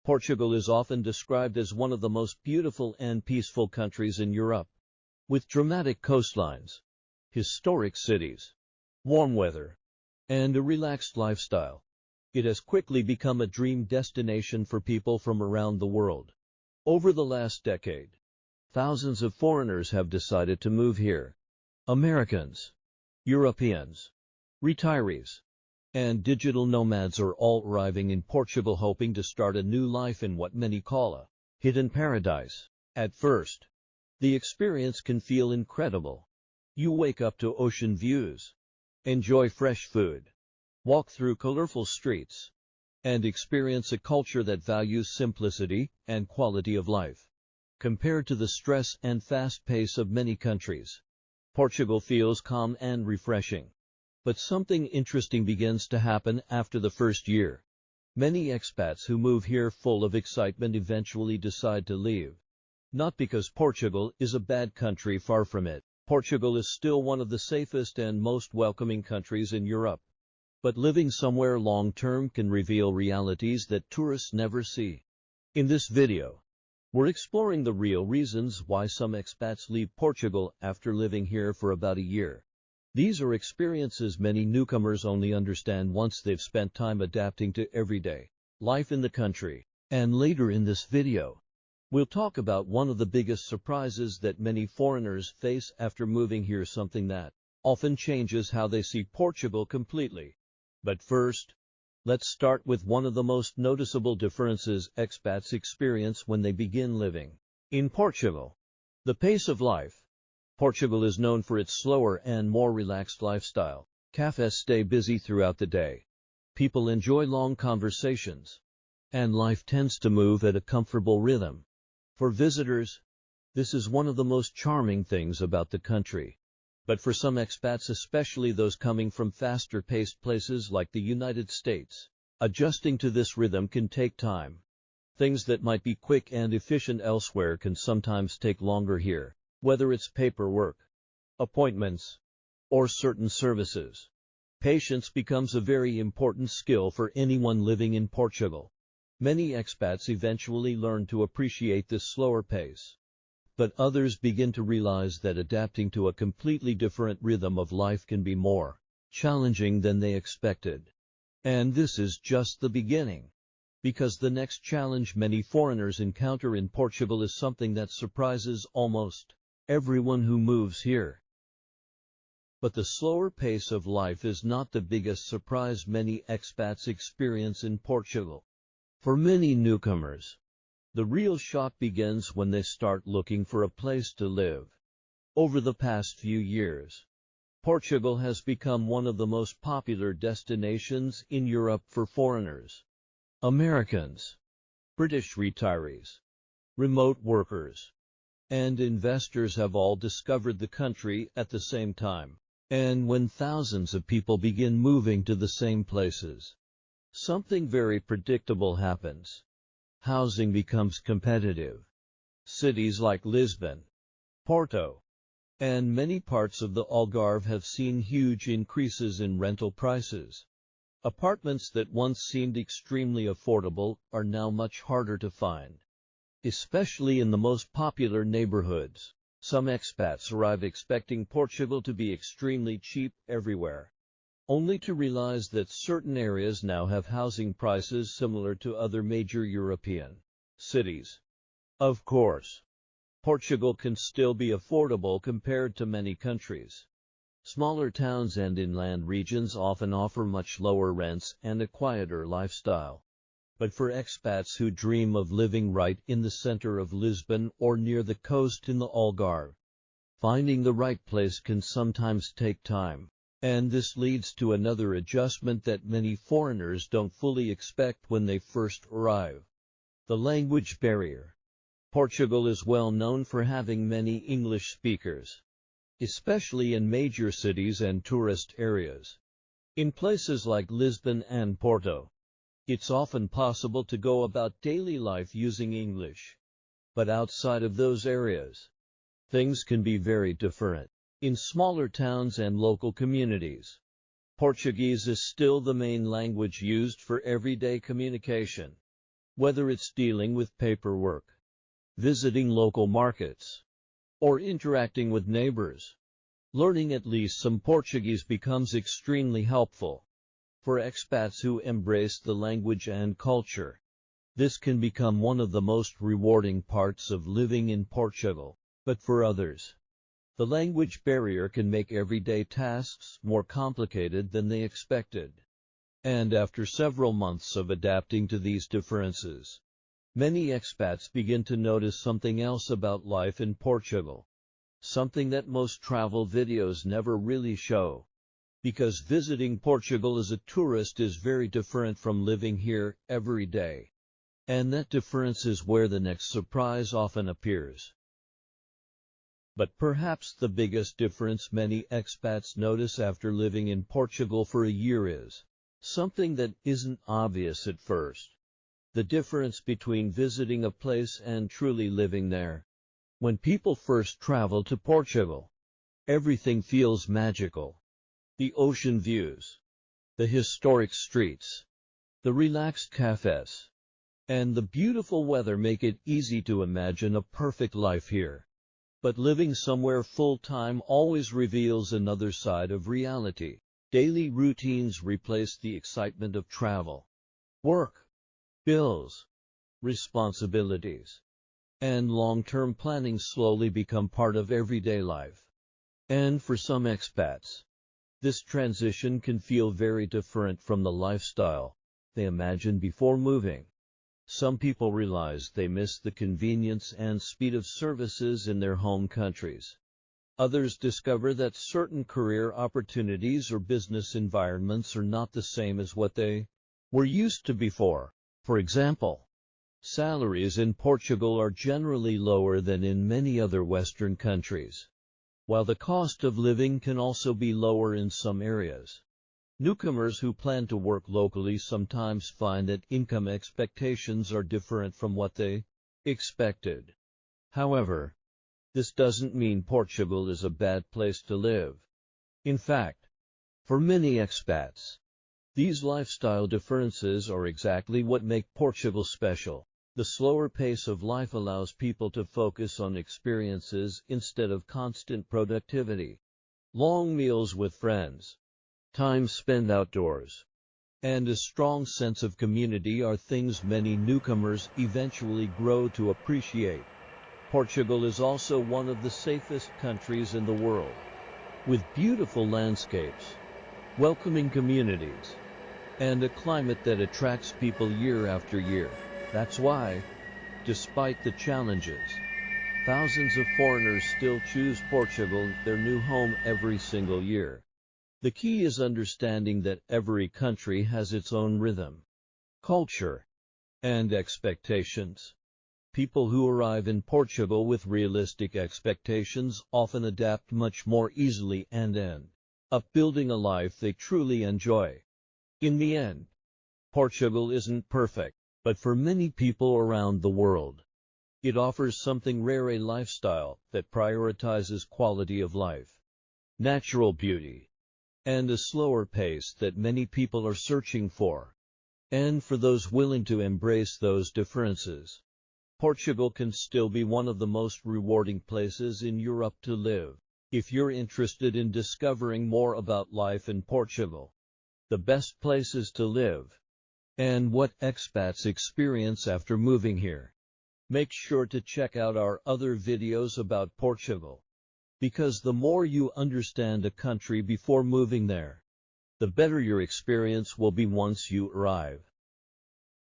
Portugal is often described as one of the most beautiful and peaceful countries in Europe. With dramatic coastlines, historic cities, warm weather, and a relaxed lifestyle, it has quickly become a dream destination for people from around the world. Over the last decade, thousands of foreigners have decided to move here. Americans, Europeans, retirees, and digital nomads are all arriving in Portugal hoping to start a new life in what many call a hidden paradise. At first, the experience can feel incredible. You wake up to ocean views, enjoy fresh food, walk through colorful streets, and experience a culture that values simplicity and quality of life. Compared to the stress and fast pace of many countries, Portugal feels calm and refreshing. But something interesting begins to happen after the first year. Many expats who move here full of excitement eventually decide to leave. Not because Portugal is a bad country, far from it. Portugal is still one of the safest and most welcoming countries in Europe. But living somewhere long-term can reveal realities that tourists never see. In this video, we're exploring the real reasons why some expats leave Portugal after living here for about a year. These are experiences many newcomers only understand once they've spent time adapting to everyday life in the country. And later in this video, we'll talk about one of the biggest surprises that many foreigners face after moving here, something that often changes how they see Portugal completely. But first, let's start with one of the most noticeable differences expats experience when they begin living in Portugal: the pace of life. Portugal is known for its slower and more relaxed lifestyle. Cafes stay busy throughout the day. People enjoy long conversations, and life tends to move at a comfortable rhythm. For visitors, this is one of the most charming things about the country. But for some expats, especially those coming from faster-paced places like the United States, adjusting to this rhythm can take time. Things that might be quick and efficient elsewhere can sometimes take longer here. Whether it's paperwork, appointments, or certain services, patience becomes a very important skill for anyone living in Portugal. Many expats eventually learn to appreciate this slower pace, but others begin to realize that adapting to a completely different rhythm of life can be more challenging than they expected. And this is just the beginning, because the next challenge many foreigners encounter in Portugal is something that surprises almost everyone who moves here. But the slower pace of life is not the biggest surprise many expats experience in Portugal. For many newcomers, the real shock begins when they start looking for a place to live. Over the past few years, Portugal has become one of the most popular destinations in Europe for foreigners. Americans, British retirees, remote workers, and investors have all discovered the country at the same time. And when thousands of people begin moving to the same places, something very predictable happens. Housing becomes competitive. Cities like Lisbon, Porto, and many parts of the Algarve have seen huge increases in rental prices. Apartments that once seemed extremely affordable are now much harder to find, especially in the most popular neighborhoods. Some expats arrive expecting Portugal to be extremely cheap everywhere, only to realize that certain areas now have housing prices similar to other major European cities. Of course, Portugal can still be affordable compared to many countries. Smaller towns and inland regions often offer much lower rents and a quieter lifestyle. But for expats who dream of living right in the center of Lisbon or near the coast in the Algarve, finding the right place can sometimes take time. And this leads to another adjustment that many foreigners don't fully expect when they first arrive: the language barrier. Portugal is well known for having many English speakers, especially in major cities and tourist areas. In places like Lisbon and Porto, it's often possible to go about daily life using English. But outside of those areas, things can be very different. In smaller towns and local communities, Portuguese is still the main language used for everyday communication. Whether it's dealing with paperwork, visiting local markets, or interacting with neighbors, learning at least some Portuguese becomes extremely helpful. For expats who embrace the language and culture, this can become one of the most rewarding parts of living in Portugal. But for others, the language barrier can make everyday tasks more complicated than they expected. And after several months of adapting to these differences, many expats begin to notice something else about life in Portugal, something that most travel videos never really show. Because visiting Portugal as a tourist is very different from living here every day. And that difference is where the next surprise often appears. But perhaps the biggest difference many expats notice after living in Portugal for a year is something that isn't obvious at first: the difference between visiting a place and truly living there. When people first travel to Portugal, everything feels magical. The ocean views, the historic streets, the relaxed cafes, and the beautiful weather make it easy to imagine a perfect life here. But living somewhere full-time always reveals another side of reality. Daily routines replace the excitement of travel. Work, bills, responsibilities, and long-term planning slowly become part of everyday life. And for some expats, this transition can feel very different from the lifestyle they imagined before moving. Some people realize they miss the convenience and speed of services in their home countries. Others discover that certain career opportunities or business environments are not the same as what they were used to before. For example, salaries in Portugal are generally lower than in many other Western countries, while the cost of living can also be lower in some areas. Newcomers who plan to work locally sometimes find that income expectations are different from what they expected. However, this doesn't mean Portugal is a bad place to live. In fact, for many expats, these lifestyle differences are exactly what make Portugal special. The slower pace of life allows people to focus on experiences instead of constant productivity. Long meals with friends, time spent outdoors, and a strong sense of community are things many newcomers eventually grow to appreciate. Portugal is also one of the safest countries in the world, with beautiful landscapes, welcoming communities, and a climate that attracts people year after year. That's why, despite the challenges, thousands of foreigners still choose Portugal their new home every single year. The key is understanding that every country has its own rhythm, culture, and expectations. People who arrive in Portugal with realistic expectations often adapt much more easily and end up building a life they truly enjoy. In the end, Portugal isn't perfect, but for many people around the world, it offers something rare: a lifestyle that prioritizes quality of life, natural beauty, and a slower pace that many people are searching for. And for those willing to embrace those differences, Portugal can still be one of the most rewarding places in Europe to live. If you're interested in discovering more about life in Portugal, the best places to live, and what expats experience after moving here, make sure to check out our other videos about Portugal. Because the more you understand a country before moving there, the better your experience will be once you arrive.